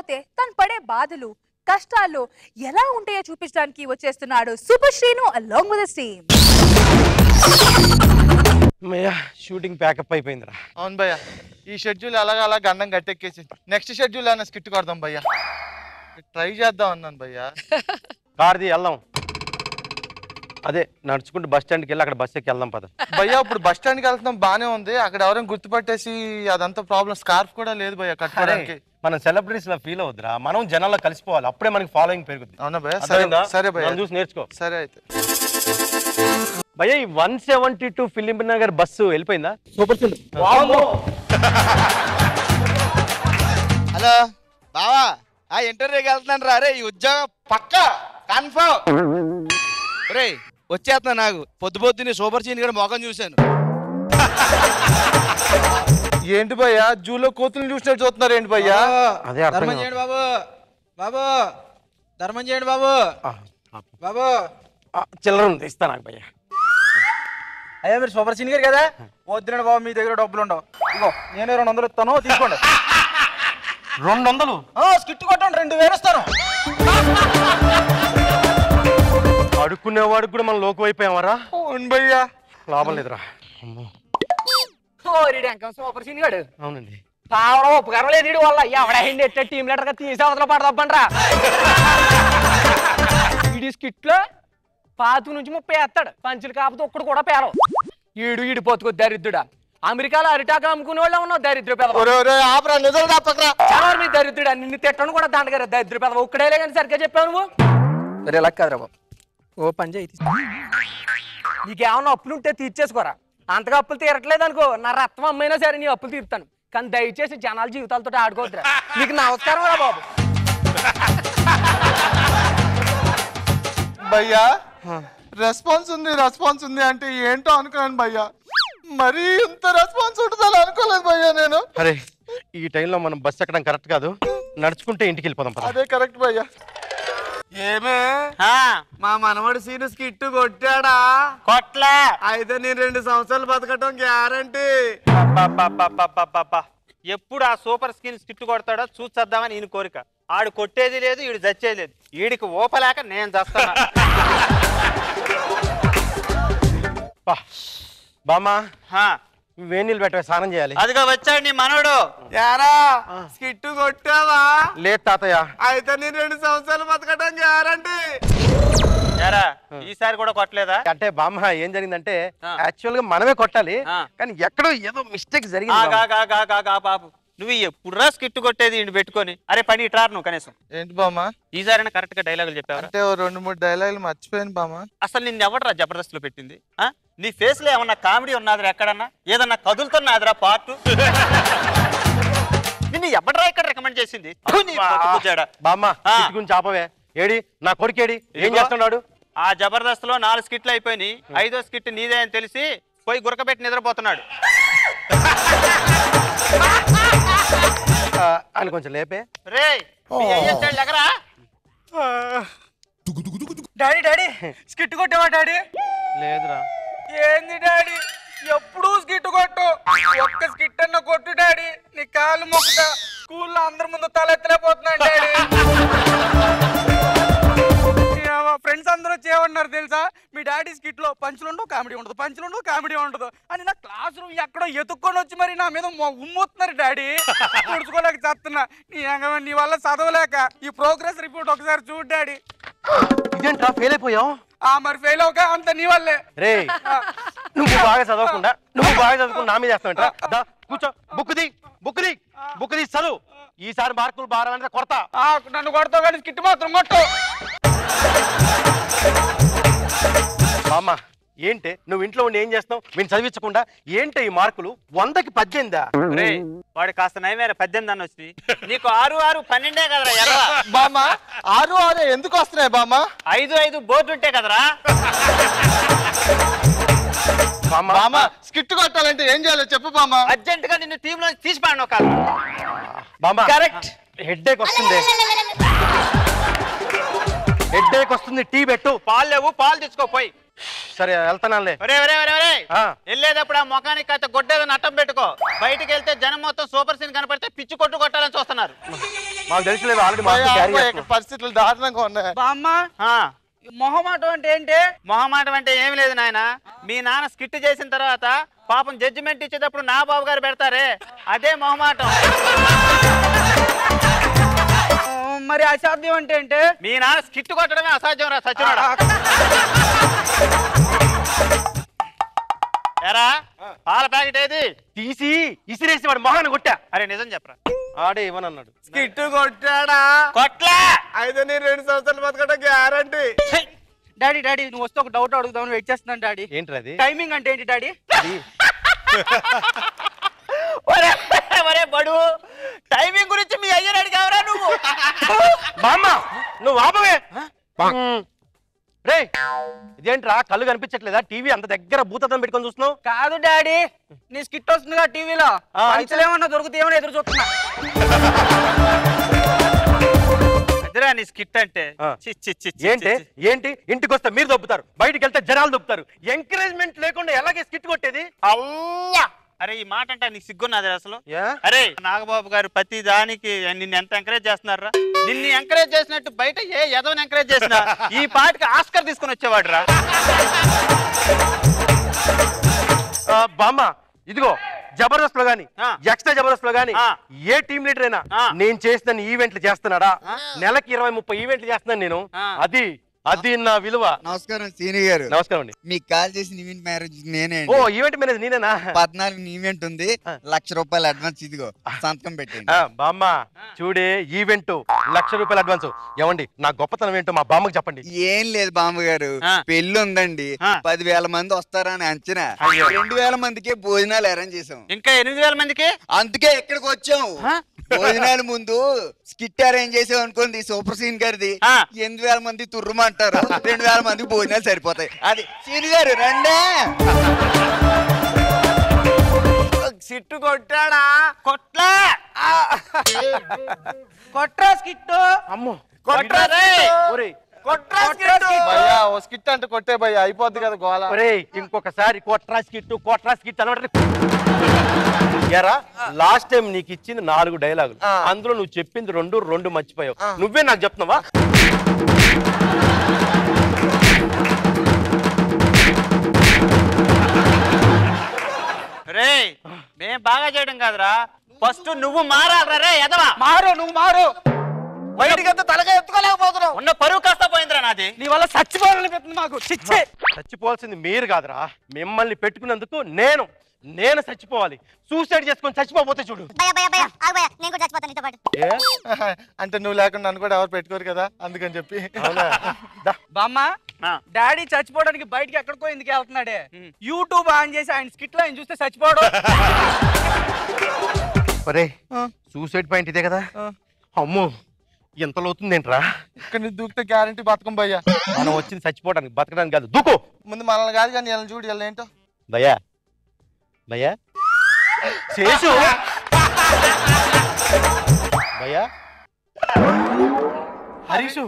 లేకపోతే తను పడే బాధలు కష్టాలు ఎలా ఉంటాయో చూపించడానికి వచ్చేస్తున్నాడు super Srinu along with team. Shooting pack up అయిపోయిందిరా. అవును భయ్యా, ఈ షెడ్యూల్ అలా గండం గట్టెక్కేసి నెక్స్ట్ షెడ్యూల్ అన్న స్కిట్ కొడదాం భయ్యా. ట్రై చేద్దాం అన్నాను భయ్యా. కార్ది వెళ్దాం, అదే నడుచుకుంటూ బస్ స్టాండ్కి వెళ్ళి అక్కడ బస్ ఎక్కి వెళ్దాం పద. భయ్యా ఇప్పుడు బస్ స్టాండ్కి వెళ్తున్నాం బానే ఉంది, అక్కడ ఎవరైనా గుర్తుపట్టేసి అదంతా ప్రాబ్లం. స్కార్ఫ్ కూడా లేదు భయ్యా కట్టుకోవడానికి. మనం సెలబ్రిటీస్ లా ఫీల్ అవుద్దిరా, మనం జనాల్లో కలిసిపోవాలి, అప్పుడే మనకి ఫాలోయింగ్ పెరుగుతుంది. అవునా భయ్యా? సరే భయ్యా, చూసి నేర్చుకో. సరే అయితే భయ్యా ఈ 172 ఫిలిం నగర్ బస్సు వెళ్ళిపోయిందా? సూపర్ సిల్. హలో బావా, ఆ ఇంటర్వ్యూకి వెళ్తున్నాను రా. రే ఈ ఉద్యోగం పక్కా కన్ఫర్మ్. రే వచ్చేస్తున్నా, నాకు పొద్దుని సూపర్ సీన్ కూడా మొఖం చూశాను. ఏంటి భయ్యా జూలో కోతులు చూసినట్టు చూస్తున్నారు ఏంటి భయ్యా? అదే ధర్మం చేయండి బాబు, బాబు ధర్మం చేయండి బాబు, బాబు చిల్లర ఉంది ఇస్తా నాకు భయ్యా. అయ్యా మీరు సూపర్ సీన్ గారు కదా, వద్దునండి బాబు, మీ దగ్గర డబ్బులు ఉండవు. ఇగో నేను 200 ఇస్తాను, తీసుకోండి. 200? స్కిట్ కొట్టండి, 2000 ఇస్తాను. అడుక్కునేవాడికి కూడా మనం లోకు అయిపోయామరా. అవును భయ్యా, లాభం లేదురా. సూపర్ సీన్ గాడు అవునండి. తావడం ఉపకారం లేదు వల్ల ఎవడ ఎట్ట టీమ్ లీడర్ గా తీసి అవతల పడదప్పండ్రా. ఈడి స్కిట్ లో 5 నుంచి 30 వేస్తాడు, పంచులు కాకపోతే ఒక్కడు కూడా పేరం. ఈడు పోతుకో దరిద్రుడా. అమెరికాలో అరిటాకులు అమ్ముకునే వాళ్ళు ఉన్నావు దరిద్ర పెదవ. మీ దరిద్రుడా, నిన్ను తిట్టను కూడా దండగారు దరిద్ర పెదవ. ఒక్కడేలే కానీ సరిగ్గా చెప్పావు నువ్వు. సరే ఇలా కాదురా బాబు, ఓ పని చేయి, నీకేమన్నా అప్పులు ఉంటే తీర్చేసుకోరా. అంతగా అప్పులు తీరట్లేదు అనుకో, నా రక్తం అమ్మైనా సరే నీ అప్పులు తీరుతాను, కానీ దయచేసి జనాల జీవితాలతో ఆడుకోవద్దురా. నీకు నమస్కారం రా బాబు. భయ్యా రెస్పాన్స్ ఉంది అంటే ఏంటో అనుకున్నాను భయ్యా, మరీ ఇంత రెస్పాన్స్ ఉంటుందని అనుకోలేదు భయ్యా నేను. అరే ఈ టైంలో మనం బస్ ఎక్కడం కరెక్ట్ కాదు, నడుచుకుంటే ఇంటికి వెళ్ళిపోదాం పద. అదే కరెక్ట్ భయ్యా. ఏమే మా మనవడు సీను స్కిట్ కొట్టాడా? కొట్లా. అయితే నేను 2 సంవత్సరాలు బతకటం గ్యారంటీ. ఎప్పుడు ఆ సూపర్ స్కిన్ స్కిట్ కొడతాడో చూసేద్దామని ఈయన కోరిక. ఆడు కొట్టేది లేదు, ఈడు చచ్చేది లేదు. ఈడికి ఓపలేక నేను చస్తాను. బామ్మా వేణీళ్ళు పెట్టే స్నానం చేయాలి. అదిగా వచ్చాడు నీ మనవడు. యారా స్కిట్ కొట్టావా? లేదు తాతయ్య. అయితే నేను 2 సంవత్సరాలు బతకటం గ్యారంటీ. యారా ఈసారి కూడా కొట్టలేదా? అంటే బామ్మ ఏం జరిగిందంటే యాక్చువల్ గా మనమే కొట్టాలి, కానీ ఎక్కడో ఏదో మిస్టేక్ జరిగింది. పాపు నువ్వు ఎప్పుడురా స్కిట్ కొట్టేది ఇంటి పెట్టుకొని? అరే పని ఇట్రారు నువ్వు కనీసం. ఏంటి బామ్మా? ఈసారైనా కరెక్ట్ గా డైలాగులు చెప్పావు అంటే 2-3 డైలాగులు మర్చిపోయాను బామ్మా. అసలు నిన్ను ఎవడరా జబర్దస్త్ లో పెట్టింది? నీ ఫేస్ లో ఏమన్నా కామెడీ ఉన్నదిరా? ఎక్కడన్నా ఏదన్నా కదులుతున్నదిరా పార్ట్? నిన్ను ఎవడరా ఇక్కడ రికమెండ్ చేసింది? బామ్మ గురించి ఆపవే. ఏడి నా కొడుకేడి, ఏం చేస్తున్నాడు? ఆ జబర్దస్త్ లో 4 స్కిట్లు అయిపోయినాయి, 5వ స్కిట్ నీదే అని తెలిసి పోయి గురకబెట్టి నిద్రపోతున్నాడు. అని కొంచెం లేపే. రే ఎగరా. Daddy skit కొట్టేవా daddy? లేదురా. ఏంది డాడీ ఎప్పుడు స్కిట్ కొట్టు? ఒక్క స్కిట్ అన్న కొట్టు డాడీ, నీ కాళ్ళు మొక్కుతా. స్కూల్లో అందరి ముందు తలెత్తలేకపోతున్నాను డాడీ. ఫ్రెండ్స్ అందరూ చేయమన్నారు తెలుసా, మీ డాడీ స్కిట్ లో పంచులుండవు కామెడీ ఉండదు, పంచులుండవు కామెడీ ఉండదు అని నా క్లాస్ రూమ్ ఎక్కడో ఎత్తుక్కొని వచ్చి మరి నా మీద ఉమ్మొస్తున్నారు డాడీ. పుడుచుకోలేక చేస్తున్నా. నీ వల్ల చదవలేక ఈ ప్రోగ్రెస్ రిపోర్ట్ ఒకసారి చూడు డాడీ. ఇదేంట్రా ఫెయిల్ అయిపోయావు? మరి ఫెయిల్ అవక అంత నీ వల్లే. రే నువ్వు బాగా చదవకుండా నా మీద చేస్తావు. కూర్చో, బుక్ ది చదువు. ఈసారి మార్కులు బాగా కొడతా. నన్ను కొడతావు కానీ స్కిట్ మాత్రం కొట్టు. బామ్మ ఏంటి నువ్వు ఇంట్లో ఉండి ఏం చేస్తావు? మేము చదివించకుండా ఏంటి ఈ మార్కులు? 100కి 18? రే వాడు కాస్త నయమేర 18 అని వచ్చి నీకు 6, 6, 12 కదరా. బామ్మ 6, 6 ఎందుకు వస్తున్నాయి బామ్మ? 5, 5 బోర్డు ఉంటే కదరా. బామ్మ స్కిట్ కొట్టాలంటే ఏం చేయాలో చెప్పు బామ్మ. అర్జెంట్ గా నిన్ను టీమ్ లో తీసి పాడను కాదు. బామ్మ కరెక్ట్. హెడ్ఏక్ వస్తుంది, టీ పెట్టు. పాలు లేవు, పాలు తెచ్చుకోపోయి. సరే వెళ్తానాలే. వెళ్ళేటప్పుడు ఆ ముఖానికి అయితే గొడ్డేదో నట్టం పెట్టుకో. బయటికి వెళ్తే జనం మొత్తం సూపర్ సీన్ కనపడితే పిచ్చి కొట్టాలని చూస్తున్నారు. మాకు తెలిసలేదు ఆల్రెడీ భయ్యా, క్యారీ ఆగు భయ్యా, ఇక్కడ పరిస్థితులు దారుణంగా ఉన్నాయి. బామ్మ మొహమాటం అంటే ఏంటి? మొహమాటం అంటే ఏమి లేదు నాయన. మీ నాన్న స్కిట్ చేసిన తర్వాత పాపం జడ్జిమెంట్ ఇచ్చేటప్పుడు నా బాబు గారు పెడతారే, అదే మొహమాటం. మరి అసాధ్యం అంటే ఏంటి? మీ నాన్న స్కిట్ కొట్టడమే అసాధ్యం రా సచ్చినాడా. ఎరా పాల ప్యాకెట్ ఏది? తీసి ఇసిరేసి వాడు మొహాన్ని కొట్టా. అరే నిజం చెప్పరా. ఆడే ఇవ్వనన్నాడు. స్కిట్ కొట్టాడా? కొట్లా. అయితే నేను 2 సంవత్సరాలు బతకడం గ్యారంటీ. డాడీ డాడీ నువ్వు వస్తే ఒక డౌట్ అడుగుదామని వెయిట్ చేస్తున్నాను డాడీ. ఏంట్రా అది? టైమింగ్ అంటే ఏంటి డాడీ? ఒరే బడు, టైమింగ్ గురించి మీ అయ్యని అడిగావరా నువ్వు? బామ్మ నువ్వు ఆపవే. రే ఇదేంట్రా కళ్ళు కనిపించట్లేదా? టీవీ అంత దగ్గర భూతద్దం పెట్టుకొని చూస్తున్నావు? కాదు డాడీ, నీ స్కిట్ వస్తుందిగా టీవీలో, పంచలేమన్నా దొరుకుతాయేమో ఎదురు చూస్తున్నా. అదిరా నీ స్కిట్ అంటే. ఏంటి ఏంటి ఇంటికి వస్తే మీరు దొబ్బుతారు, బయటికి వెళ్తే జనాలు దొబ్బుతారు. ఎంకరేజ్మెంట్ లేకుండా ఎలాగే స్కిట్ కొట్టేది? అవ్వా. అరే ఈ మాట అంటే నీకు సిగ్గున్నది అసలు? అరే నాగబాబు గారు ప్రతి దానికి నిన్ను ఎంత ఎంకరేజ్ చేస్తున్నారా? నిన్ను ఎంకరేజ్ చేసినట్టు బయట ఏ ఎదవని ఎంకరేజ్ చేసినా ఈ పాటకి ఆస్కర్ తీసుకుని వచ్చేవాడు రా. బామ్మ ఇదిగో జబర్దస్త్ లో గానీ ఎక్స్ట్రా జబర్దస్త్ లో గానీ ఏ టీమ్ లీడర్ అయినా నేను చేసిన ఈవెంట్లు చేస్తున్నాడా? నెలకి 20-30 ఈవెంట్లు చేస్తున్నాను నేను. అది నా విలువ. నమస్కారం సీని గారు. నమస్కారం అండి. మీకు కాల్ చేసిన ఈవెంట్ మ్యారేజ్ నేనే. ఓ ఈవెంట్ మేనేజ్ నేనేనా? 14 ఈవెంట్ ఉంది, ₹1,00,000 అడ్వాన్స్. ఇదిగో సంతకం పెట్టండి. బామ్మ చూడే ఈవెంట్ ₹1,00,000 అడ్వాన్స్. ఏమండి నా గొప్పతనం ఏంటో మా బామ్మకి చెప్పండి. ఏం లేదు బామ్మగారు, పెళ్లి ఉందండి, 10,000 మంది వస్తారని అంచనా. 2,000 మందికే భోజనాలు అరేంజ్ చేసాం. ఇంకా 8,000 మందికి. అందుకే ఇక్కడికి వచ్చాం. భోజనాల ముందు స్కిట్ అరేంజ్ చేసాం అనుకోండి సూపర్ సీన్ గారిది, 8,000 మంది తుర్రుమంటారు, 2,000 మందికి భోజనాలు సరిపోతాయి. అది సీని గారు రండే. సిట్టు కొట్టాడా? కొట్లా. కొట్రా స్కిట్. అమ్మో కొట్రా భయ్యా, ఓ స్కిట్ అంటే కొట్టే భయ్యా, అయిపోద్ది కదా గోల. ఇంకొకసారి కోట్రా స్కిట్ అనమాట. ఎరా లాస్ట్ టైం నీకు ఇచ్చింది 4 డైలాగులు, అందులో నువ్వు చెప్పింది 2 మర్చిపోయావు. నువ్వే నాకు చెప్తున్నావా? రే మేం బాగా చేయడం కాదురా, ఫస్ట్ నువ్వు మారాలరా. రే ఎదవా మారు, నువ్వు మారు. బయటికంతా తలగా ఎత్తుకోలేకపోతున్నావు. ఉన్న పరువు కాస్త పోయిందిరా నాది. నీ వల్ల చచ్చిపోవాలనిపిస్తుంది మాకు. చచ్చిపోవాల్సింది మీరు కాదురా, మిమ్మల్ని పెట్టుకున్నందుకు నేను చచ్చిపోవాలి. సూసైడ్ చేసుకొని చచ్చిపోతే చూడు. అంటే నువ్వు లేకుండా నన్ను కూడా ఎవరు పెట్టుకోరు కదా, అందుకని చెప్పి. బామ్మ డాడీ చచ్చిపోవడానికి బయటికి ఎక్కడికో ఎందుకు వెళ్తున్నాడే? యూట్యూబ్ ఆన్ చేసి ఆయన స్కిట్ లో ఆయన చూస్తే చచ్చిపోవడం. సూసైడ్ పాయింట్ ఇదే కదా. అమ్మో ఎంత లోతుందేంట్రా? ఇక్కడ నువ్వు దూకితే గ్యారంటీ బతకం భయ్యా. మనం వచ్చింది చచ్చిపోవడానికి, బతకడానికి కాదు. దూకు. ముందు మనల్ని కాదు కానీ వీళ్ళని చూడు, వీళ్ళని ఏంటో. భయ్యా చేసు భయ్యా హరీషు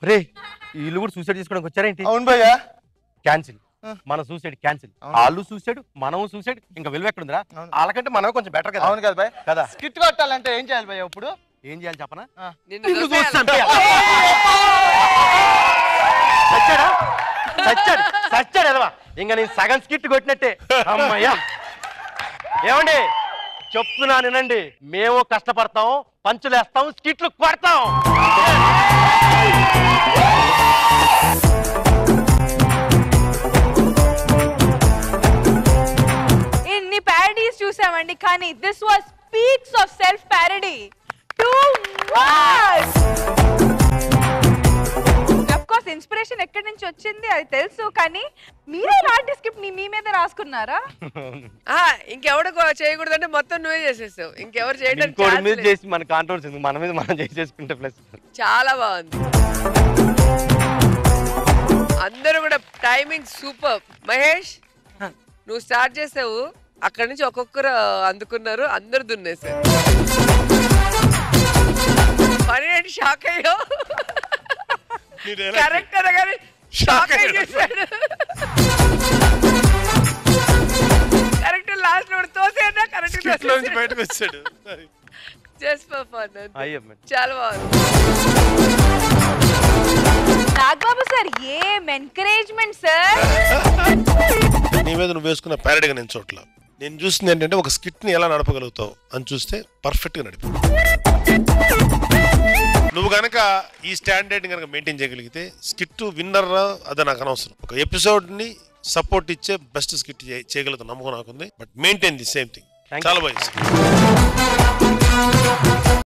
రే వీళ్ళు కూడా సూసైడ్ చేసుకోవడానికి వచ్చారేంటి? అవును భయ్యా. క్యాన్సిల్. మన సూసైడ్ క్యాన్సిల్. వాళ్ళు సూసైడ్, మనం సూసైడ్. ఇంకా విలువ ఎక్కడుందిరా? వాళ్ళకంటే మనం కొంచెం బెటర్ కదా. అవును కదా భయ్. కదా స్కిట్ కొట్టాలంటే ఏం చేయాలి భయ్యా? ఇప్పుడు ఏం చేయాలి చెప్పనా? చచ్చాడు ఎదవా. ఇంకా నేను సగం స్కిట్ కొట్టినట్టే. అమ్మయ్యా. ఏమండి చెప్తున్నా వినండి, మేము కష్టపడతాం, పంచులేస్తాం, స్కిట్లు కొడతాం. ఇన్ని ప్యారడీస్ చూసామండి, కానీ this was peaks of self parody. Too much. Of course inspiration ఎక్కడి నుంచి వచ్చింది అది తెలుసు, కానీ మీరే ఇలాంటి స్క్రిప్ట్ మీ మీద రాసుకున్నారా? ఇంకెవడు చేయకూడదంటే మొత్తం నువ్వే చేసేసావు. ఇంకెవరు చేయడానికి చేసి మన కాంట్రవర్సీ మన మీద మనం చేసుకుంటే ప్లస్. చాలా బాగుంది. అందరూ కూడా టైమింగ్ సూపర్. మహేష్ నువ్వు స్టార్ట్ చేసావు, అక్కడి నుంచి ఒక్కొక్కరు అందుకున్నారు, అందరు దున్నేసారు. పని ఏంటి షాక్ అయ్యో? కరెక్ట్ అనగానే షాక్ అయ్యేసాడు. కరెక్ట్ లాస్ట్ లో తోసేనా కరెక్ట్ బయటకు వచ్చాడు. Just for fun. అయ్యో చాలా బాగుంది. నాగబాబు సార్ ఏం ఎంకరేజ్మెంట్ సార్. నీ మీద నువ్వు వేసుకున్న ప్యారడీగా నేను చోట్ల నేను చూసింది ఏంటంటే ఒక స్కిట్ ని ఎలా నడపగలుగుతావు అని చూస్తే పర్ఫెక్ట్ గా నడిపి. నువ్వు గనక ఈ స్టాండర్డ్ గనక మెయింటైన్ చేయగలిగితే స్కిట్ విన్నర్ అదే నాకు అనవసరం. ఒక ఎపిసోడ్ ని సపోర్ట్ ఇచ్చే బెస్ట్ స్కిట్ చేయగలుగుతాం నమ్మకం నాకుంది. But maintain the same thing. చాలా బాగా